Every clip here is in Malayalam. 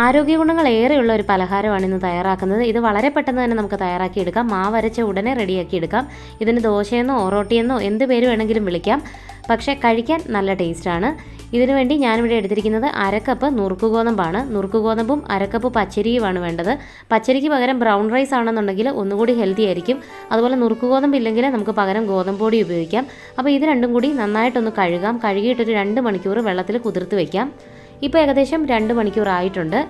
ആരോഗ്യ ഗുണങ്ങൾ ഏറെയുള്ള ഒരു പലഹാരമാണ് ഇന്ന് തയ്യാറാക്കുന്നത്. ഇത് വളരെ പെട്ടെന്ന് തന്നെ നമുക്ക് തയ്യാറാക്കിയെടുക്കാം. മാവ് അരച്ച ഉടനെ റെഡിയാക്കിയെടുക്കാം. ഇതിന് ദോശയെന്നോ ഒറോട്ടിയെന്നോ എന്ത് പേര് വേണമെങ്കിലും വിളിക്കാം. പക്ഷേ കഴിക്കാൻ നല്ല ടേസ്റ്റാണ്. ഇതിനു വേണ്ടി ഞാനിവിടെ എടുത്തിരിക്കുന്നത് അരക്കപ്പ് നുറുക്ക് ഗോതമ്പാണ്. നുറുക്ക് ഗോതമ്പും അരക്കപ്പ് പച്ചരിയുമാണ് വേണ്ടത്. പച്ചരിക്ക് പകരം ബ്രൗൺ റൈസ് ആണെന്നുണ്ടെങ്കിൽ ഒന്നുകൂടി ഹെൽത്തി ആയിരിക്കും. അതുപോലെ നുറുക്ക് ഗോതമ്പ് ഇല്ലെങ്കിൽ നമുക്ക് പകരം ഗോതമ്പ് പൊടി ഉപയോഗിക്കാം. അപ്പോൾ ഇത് രണ്ടും കൂടി നന്നായിട്ടൊന്ന് കഴുകാം. കഴുകിയിട്ടൊരു 2 മണിക്കൂർ വെള്ളത്തിൽ കുതിർത്ത് വയ്ക്കാം. ഇപ്പോൾ ഏകദേശം 2 മണിക്കൂർ ആയിട്ടുണ്ട്.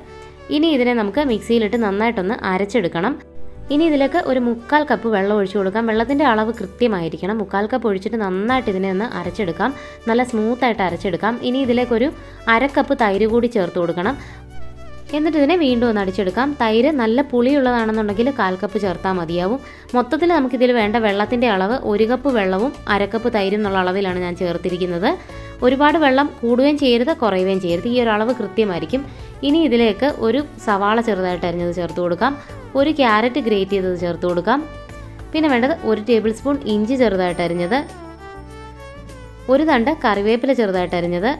ഇനി ഇതിനെ നമുക്ക് മിക്സിയിലിട്ട് നന്നായിട്ടൊന്ന് അരച്ചെടുക്കണം. ഇനി ഇതിലേക്ക് ഒരു 1/4 കപ്പ് വെള്ളം ഒഴിച്ചു കൊടുക്കാം. വെള്ളത്തിൻ്റെ അളവ് കൃത്യമായിരിക്കണം. 1/4 കപ്പ് ഒഴിച്ചിട്ട് നന്നായിട്ട് ഇതിനെ ഒന്ന് അരച്ചെടുക്കാം. നല്ല സ്മൂത്തായിട്ട് അരച്ചെടുക്കാം. ഇനി ഇതിലേക്കൊരു 1/2 കപ്പ് തൈര് കൂടി ചേർത്ത് കൊടുക്കണം. എന്നിട്ട് ഇതിനെ വീണ്ടും ഒന്ന് അടിച്ചെടുക്കാം. തൈര് നല്ല പുളിയുള്ളതാണെന്നുണ്ടെങ്കിൽ 1/4 കപ്പ് ചേർത്താൽ മതിയാവും. മൊത്തത്തിൽ നമുക്കിതിൽ വേണ്ട വെള്ളത്തിൻ്റെ അളവ് 1 കപ്പ് വെള്ളവും 1/2 കപ്പ് തൈരും എന്നുള്ള അളവിലാണ് ഞാൻ ചേർത്തിരിക്കുന്നത്. ഒരുപാട് വെള്ളം കൂടുകയും ചെയ്യരുത്, കുറയുകയും ചെയ്യരുത്. ഈ ഒരു അളവ് കൃത്യമായിരിക്കും. ഇനി ഇതിലേക്ക് ഒരു സവാള ചെറുതായിട്ട് അരിഞ്ഞത് ചേർത്ത് കൊടുക്കാം. ഒരു ക്യാരറ്റ് ഗ്രേറ്റ് ചെയ്തത് ചേർത്ത് കൊടുക്കാം. പിന്നെ വേണ്ടത് 1 ടേബിൾ സ്പൂൺ ഇഞ്ചി ചെറുതായിട്ട് അരിഞ്ഞത്, ഒരു തണ്ട് കറിവേപ്പില ചെറുതായിട്ട് അരിഞ്ഞത്,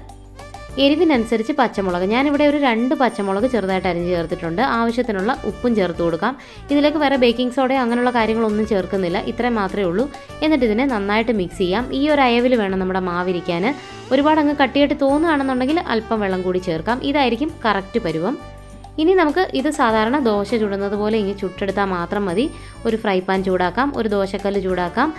എരിവിനനുസരിച്ച് പച്ചമുളക്. ഞാനിവിടെ ഒരു 2 പച്ചമുളക് ചെറുതായിട്ട് അരിഞ്ഞ് ചേർത്തിട്ടുണ്ട്. ആവശ്യത്തിനുള്ള ഉപ്പും ചേർത്ത് കൊടുക്കാം. ഇതിലേക്ക് വേറെ ബേക്കിംഗ് സോഡയോ അങ്ങനെയുള്ള കാര്യങ്ങളൊന്നും ചേർക്കുന്നില്ല. ഇത്രയും മാത്രമേ ഉള്ളൂ. എന്നിട്ട് ഇതിനെ നന്നായിട്ട് മിക്സ് ചെയ്യാം. ഈ ഒരു അയവിൽ വേണം നമ്മുടെ മാവിരിക്കാൻ. ഒരുപാട് അങ്ങ് കട്ടിയായിട്ട് തോന്നുകയാണെന്നുണ്ടെങ്കിൽ അല്പം വെള്ളം കൂടി ചേർക്കാം. ഇതായിരിക്കും കറക്റ്റ് പരുവം. ഇനി നമുക്ക് ഇത് സാധാരണ ദോശ ചുടുന്നത് പോലെ ഇങ്ങനെ ചുട്ടെടുത്താൽ മാത്രം മതി. ഒരു ഫ്രൈ പാൻ ചൂടാക്കാം, ഒരു ദോശക്കല്ല് ചൂടാക്കാം.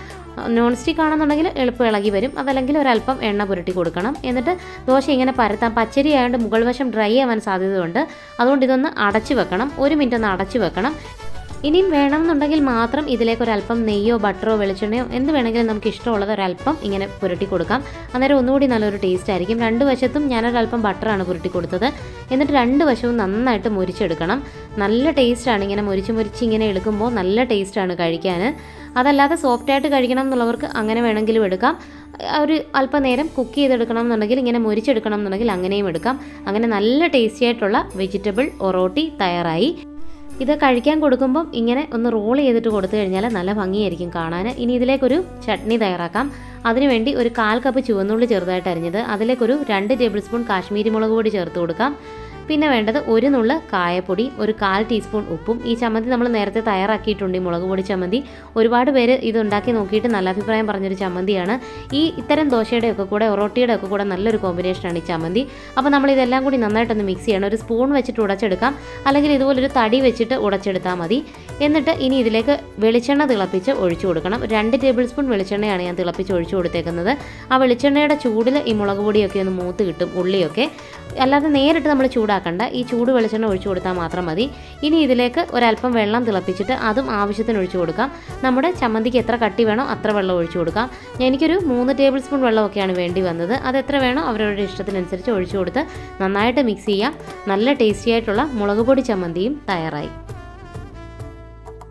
നോൺ സ്റ്റിക്ക് ആണെന്നുണ്ടെങ്കിൽ എളുപ്പം ഇളകി വരും. അതല്ലെങ്കിൽ ഒരല്പം എണ്ണ പുരട്ടി കൊടുക്കണം. എന്നിട്ട് ദോശ ഇങ്ങനെ പരത്താം. പച്ചരി ആയതുകൊണ്ട് മുകൾ വശം ഡ്രൈ ആവാൻ സാധ്യതയുണ്ട്. അതുകൊണ്ട് ഇതൊന്ന് അടച്ചു വെക്കണം. 1 മിനിറ്റ് ഒന്ന് അടച്ചു വെക്കണം. ഇനിയും വേണമെന്നുണ്ടെങ്കിൽ മാത്രം ഇതിലേക്ക് ഒരല്പം നെയ്യോ ബട്ടറോ വെളിച്ചെണ്ണയോ എന്ത് വേണമെങ്കിലും നമുക്ക് ഇഷ്ടമുള്ളത് ഒരല്പം ഇങ്ങനെ പുരട്ടി കൊടുക്കാം. അന്നേരം ഒന്നുകൂടി നല്ലൊരു ടേസ്റ്റ് ആയിരിക്കും. 2 വശത്തും ഞാനൊരല്പം ബട്ടറാണ് പുരട്ടി കൊടുത്തത്. എന്നിട്ട് 2 വശവും നന്നായിട്ട് മുരിച്ചെടുക്കണം. നല്ല ടേസ്റ്റാണ്. ഇങ്ങനെ മുരിച്ച് ഇങ്ങനെ എടുക്കുമ്പോൾ നല്ല ടേസ്റ്റാണ് കഴിക്കാൻ. അതല്ലാതെ സോഫ്റ്റായിട്ട് കഴിക്കണം എന്നുള്ളവർക്ക് അങ്ങനെ വേണമെങ്കിലും എടുക്കാം. ഒരു അല്പനേരം കുക്ക് ചെയ്തെടുക്കണം എന്നുണ്ടെങ്കിൽ ഇങ്ങനെ മുരിച്ചെടുക്കണം എന്നുണ്ടെങ്കിൽ അങ്ങനെയും എടുക്കാം. അങ്ങനെ നല്ല ടേസ്റ്റി ആയിട്ടുള്ള വെജിറ്റബിൾ ഒറോട്ടി തയ്യാറായി. ഇത് കഴിക്കാൻ കൊടുക്കുമ്പം ഇങ്ങനെ ഒന്ന് റോൾ ചെയ്തിട്ട് കൊടുത്തു കഴിഞ്ഞാൽ നല്ല ഭംഗിയായിരിക്കും കാണാൻ. ഇനി ഇതിലേക്കൊരു ചട്നി തയ്യാറാക്കാം. അതിനുവേണ്ടി ഒരു 1/4 കപ്പ് ചുവന്നുള്ളി ചെറുതായിട്ട് അരിഞ്ഞത്, അതിലേക്കൊരു 2 ടേബിൾ സ്പൂൺ കാശ്മീരി മുളക് പൊടി ചേർത്ത് കൊടുക്കാം. പിന്നെ വേണ്ടത് 1 നുള്ള് കായപ്പൊടി, ഒരു 1/4 ടീസ്പൂൺ ഉപ്പും. ഈ ചമ്മന്തി നമ്മൾ നേരത്തെ തയ്യാറാക്കിയിട്ടുണ്ട്. ഈ മുളക് പൊടി ചമ്മന്തി ഒരുപാട് പേര് ഇത് ഉണ്ടാക്കി നോക്കിയിട്ട് നല്ല അഭിപ്രായം പറഞ്ഞൊരു ചമ്മന്തിയാണ്. ഇത്തരം ദോശയുടെ ഒക്കെ കൂടെ ഒറോട്ടിയുടെ ഒക്കെ കൂടെ നല്ലൊരു കോമ്പിനേഷനാണ് ഈ ചമ്മന്തി. അപ്പോൾ നമ്മൾ ഇതെല്ലാം കൂടി നന്നായിട്ടൊന്ന് മിക്സ് ചെയ്യണം. ഒരു സ്പൂൺ വെച്ചിട്ട് ഉടച്ചെടുക്കാം, അല്ലെങ്കിൽ ഇതുപോലൊരു തടി വെച്ചിട്ട് ഉടച്ചെടുത്താൽ മതി. എന്നിട്ട് ഇനി ഇതിലേക്ക് വെളിച്ചെണ്ണ തിളപ്പിച്ച് ഒഴിച്ചു കൊടുക്കണം. 2 ടേബിൾ സ്പൂൺ വെളിച്ചെണ്ണയാണ് ഞാൻ തിളപ്പിച്ച് ഒഴിച്ചു കൊടുത്തേക്കുന്നത്. ആ വെളിച്ചെണ്ണയുടെ ചൂടിൽ ഈ മുളക് പൊടിയൊക്കെ ഒന്ന് മൂത്ത് കിട്ടും, ഉള്ളിയൊക്കെ. അല്ലാതെ നേരിട്ട് നമ്മൾ ചൂടാക്കണ്ട. ഈ ചൂട് വെളിച്ചെണ്ണ ഒഴിച്ചു കൊടുത്താൽ മാത്രം മതി. ഇനി ഇതിലേക്ക് ഒരല്പം വെള്ളം തിളപ്പിച്ചിട്ട് അതും ആവശ്യത്തിന് ഒഴിച്ചു കൊടുക്കാം. നമ്മുടെ ചമ്മന്തിക്ക് എത്ര കട്ടി വേണോ അത്ര വെള്ളം ഒഴിച്ചു കൊടുക്കാം. എനിക്കൊരു 3 ടേബിൾ സ്പൂൺ വെള്ളമൊക്കെയാണ് വേണ്ടി വന്നത്. അത് എത്ര വേണോ അവരവരുടെ ഇഷ്ടത്തിനനുസരിച്ച് ഒഴിച്ചു കൊടുത്ത് നന്നായിട്ട് മിക്സ് ചെയ്യാം. നല്ല ടേസ്റ്റി ആയിട്ടുള്ള മുളക് പൊടി ചമ്മന്തിയും തയ്യാറായി.